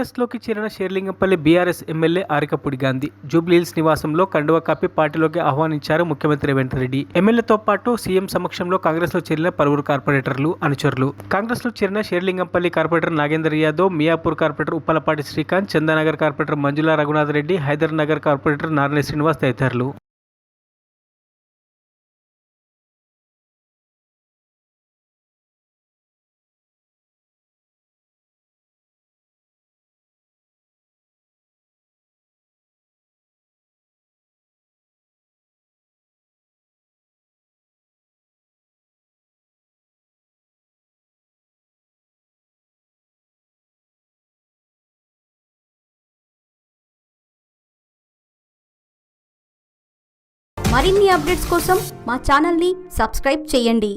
కాంగ్రెస్లోకి చేరిన Serilingampally BRS MLA Arikapudi Gandhi Jubilee Hills నివాసంలో కండువా కప్పి పార్టీలోకి ఆహ్వానించారు ముఖ్యమంత్రి రేవంత్ రెడ్డి. ఎమ్మెల్యేతో పాటు సీఎం సమక్షంలో కాంగ్రెస్లో చేరిన పలువురు కార్పొరేటర్లు, అనుచరులు. కాంగ్రెస్లో చేరిన Serilingampally corporator Nagender Yadav, Miyapur corporator Uppalapati Srikanth, Chandanagar corporator Manjula Raghunath Reddy, Hyder Nagar corporator Narayana Srinivas తదితరులు. మరిన్ని అప్డేట్స్ కోసం మా ఛానల్ని సబ్స్క్రైబ్ చేయండి.